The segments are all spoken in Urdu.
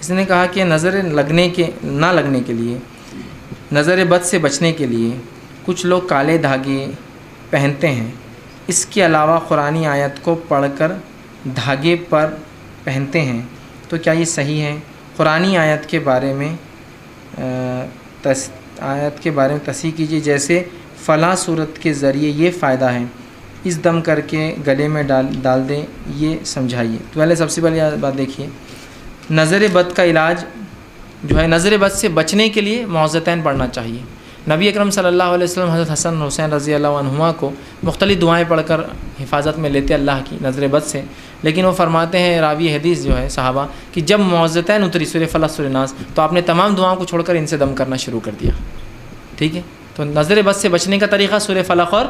اس نے کہا کہ نہ لگنے کے لیے، نظر بد سے بچنے کے لیے کچھ لوگ کالے دھاگے پہنتے ہیں، اس کے علاوہ قرآنی آیت کو پڑھ کر دھاگے پر پہنتے ہیں، تو کیا یہ صحیح ہے؟ قرآنی آیت کے بارے میں تصحیح کیجیے، جیسے فلاں صورت کے ذریعے یہ فائدہ ہے، اس دم کر کے گلے میں ڈال دیں، یہ سمجھائیے۔ تو پہلے سب سے پہلے بات دیکھیے، نظر بد کا علاج جو ہے، نظر بد سے بچنے کے لیے معوذتین پڑھنا چاہیے۔ نبی اکرم صلی اللہ علیہ وسلم حضرت حسن حسین رضی اللہ عنہما کو مختلف دعائیں پڑھ کر حفاظت میں لیتے اللہ کی نظر بد سے، لیکن وہ فرماتے ہیں راوی حدیث جو ہے صحابہ کہ جب معوذتین اتری سورہ فلق سورہ ناس تو آپ نے تمام دعاؤں کو چھوڑ کر ان سے دم کرنا شروع کر دیا۔ ٹھیک ہے، تو نظر بد سے بچنے کا طریقہ سورہ فلق اور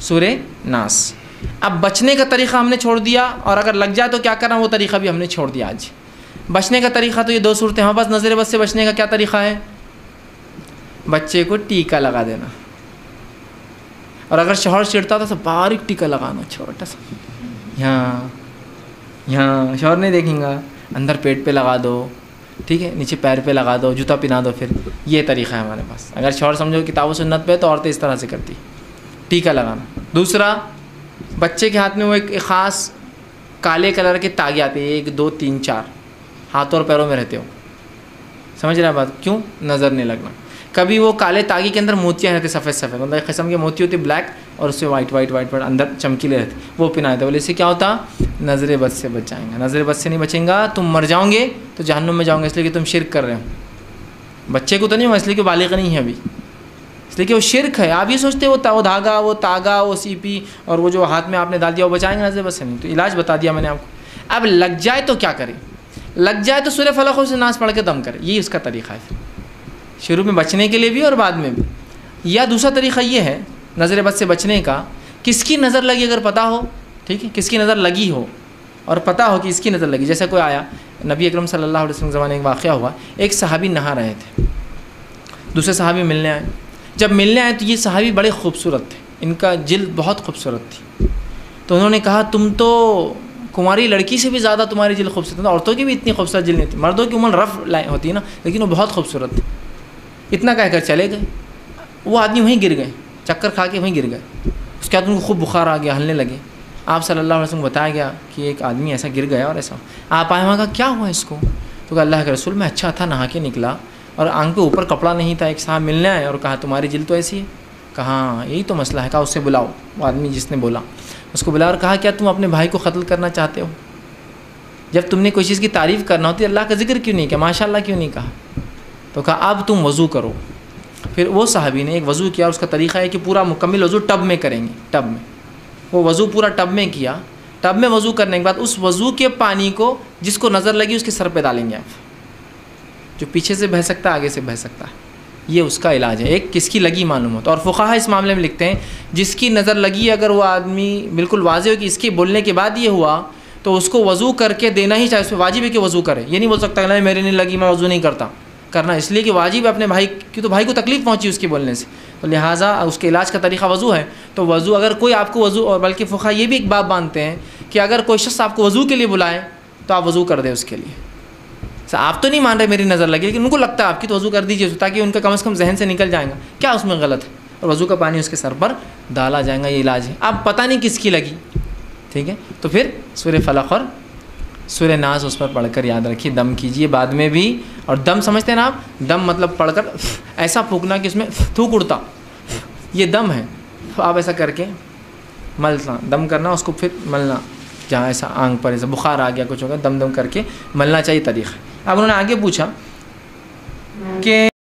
سورہ ناس۔ اب بچنے کا طریقہ ہم نے چھوڑ دیا، اور اگر لگ جائے تو کیا کرنا، وہ طریقہ بھی ہم نے چھوڑ دیا آج۔ بچنے کا طریقہ تو یہ دو صورتیں ہیں، بس نظر بد سے بچنے کا کیا طریقہ ہے؟ بچے کو ٹیکا لگا دینا، اور اگر شوہر چڑھتا تھا تو باریک ٹیکا لگانا، چھوٹا سا، یہاں شوہر نہیں دیکھیں گا، اندر پیٹ پہ لگا دو، ٹھیک ہے، نیچے پیر پہ لگا دو، جوتا پہنا دو، پھر یہ طریقہ ہے ہمارے پاس۔ اگر شوہر سمجھو کتاب و سنت پہ تو عورتیں اس طرح سے کرتی، ٹیکا لگانا۔ دوسرا، بچے کے ہاتھ میں وہ ایک خاص کالے کلر کے تاگے آتے ہیں، 1 2 3 4 ہاتھوں اور پیروں میں رہتے ہو، سمجھ رہے ہیں بات؟ کیوں؟ نظر نہیں لگنا۔ کبھی وہ کالے تاگے کے اندر موتیاں رہتے، سفید سفید، مطلب ایک قسم کے موتی ہوتی بلیک، اور اس سے وائٹ اندر چمکیلے رہتے، وہ پہنائے تھے، بولے اس سے کیا ہوتا؟ نظر بد سے بچ جائیں گے۔ نظر بد سے نہیں بچیں گا تم مر جاؤ گے، تو جہنم میں جاؤ گے، اس لیے کہ تم شرک کر رہے ہو۔ بچے کو تو نہیں ہوا، اس لیے کہ بالغ نہیں ہے ابھی، اس لیے کہ وہ شرک ہے۔ آپ یہ سوچتے وہ دھاگا، وہ تاگا، وہ سیپی، اور وہ جو ہاتھ میں آپ نے ڈال دیا وہ بچائیں گے؟ نظر بد سے نہیں۔ تو علاج بتا دیا میں نے آپ کو۔ اب لگ جائے تو کیا کریں؟ لگ جائے تو سورہ فلق اور سورہ ناس پڑھ کے دم کرے، یہی اس کا طریقہ ہے، شروع میں بچنے کے لیے بھی اور بعد میں بھی۔ یا دوسرا طریقہ یہ ہے نظر بد سے بچنے کا، کس کی نظر لگی اگر پتہ ہو، ٹھیک ہے، کس کی نظر لگی ہو اور پتہ ہو کہ اس کی نظر لگی، جیسے کوئی آیا، نبی اکرم صلی اللہ علیہ وسلم کے زمانے ایک واقعہ ہوا، ایک صحابی نہا رہے تھے، دوسرے صحابی ملنے آئے۔ جب ملنے آئے تو یہ صحابی بڑے خوبصورت تھے، ان کا جلد بہت خوبصورت تھی، تو انہوں نے کہا تم تو کماری لڑکی سے بھی زیادہ تمہاری جلد خوبصورت ہے، عورتوں کی بھی اتنی خوبصورت جلد نہیں تھی، مردوں کی عمر رف ہوتی ہے نا، لیکن وہ بہت خوبصورت تھی۔ اتنا کہہ کر چلے گئے، وہ آدمی وہیں گر گئے، چکر کھا کے وہیں گر گئے۔ اس کے بعد ان کو خوب بخار آ گیا، ہلنے لگے۔ آپ صلی اللہ علیہ وسلم کو بتایا گیا کہ ایک آدمی ایسا گر گیا اور ایسا۔ آپ آئے، وہاں کہا کیا ہوا اس کو؟ تو کہا اللہ کے رسول میں اچھا تھا، نہا کے نکلا اور آنکھ پہ اوپر کپڑا نہیں تھا، ایک صاحب ملنے آئے اور کہا تمہاری جلد تو ایسی ہے۔ کہا ہاں یہی تو مسئلہ ہے۔ کہا اسے بلاؤ، وہ آدمی جس نے بولا اس کو بلایا اور کہا کیا تم اپنے بھائی کو قتل کرنا چاہتے ہو؟ جب تم نے کوئی چیز کی تعریف کرنا ہوتی ہے اللہ کا ذکر کیوں نہیں کیا، ماشاء اللہ کیوں نہیں کہا؟ تو کہا اب تم وضو کرو۔ پھر وہ صحابی نے ایک وضو کیا، اس کا طریقہ ہے کہ پورا مکمل وضو ٹب میں کریں گے، ٹب میں وہ وضو پورا ٹب میں کیا۔ ٹب میں وضو کرنے کے بعد اس وضو کے پانی کو جس کو نظر لگی اس کے سر پہ ڈالیں گے آپ، جو پیچھے سے بہہ سکتا ہے آگے سے بہہ سکتا ہے، یہ اس کا علاج ہے۔ ایک کس کی لگی معلوم ہوتا ہے، اور فقہا اس معاملے میں لکھتے ہیں جس کی نظر لگی اگر وہ آدمی بالکل واضح ہو کہ اس کے بولنے کے بعد یہ ہوا تو اس کو وضو کر کے دینا ہی چاہیے، اس پہ واجب ہے کہ وضو کرے، یہ نہیں بول سکتا نہیں میری نہیں لگی میں وضو نہیں کرتا، کرنا اس لیے کہ واجب ہے اپنے بھائی کی، تو بھائی کو تکلیف پہنچی اس کے بولنے سے، تو لہٰذا اس کے علاج کا طریقہ وضو ہے۔ تو وضو اگر کوئی آپ کو وضو، اور بلکہ فقہا یہ بھی ایک باب باندھتے ہیں کہ اگر کوئی شخص آپ کو وضو کے لیے بلائے تو آپ وضو کر دیں اس کے لیے۔ آپ تو نہیں مان رہے میری نظر لگی، لیکن ان کو لگتا ہے آپ کی، تو وضو کر دیجیے تاکہ ان کا کم از کم ذہن سے نکل جائے گا کیا اس میں غلط ہے، اور وضو کا پانی اس کے سر پر ڈالا جائے گا، یہ علاج ہے۔ اب پتہ نہیں کس کی لگی، ٹھیک ہے، تو پھر سورہ فلق اور سورہ ناس اس پر پڑھ کر یاد رکھیے، دم کیجیے بعد میں بھی۔ اور دم سمجھتے ہیں نا آپ، دم مطلب پڑھ کر ایسا پھونکنا کہ اس میں تھوک اڑتا، یہ دم ہے۔ آپ ایسا کر کے ملنا، دم کرنا، اس کو پھر ملنا، جہاں ایسا آنکھ پر ایسا بخار آ گیا کچھ ہوگا، دم دم کر کے ملنا چاہیے طریقہ۔ اب انہوں نے آگے پوچھا کہ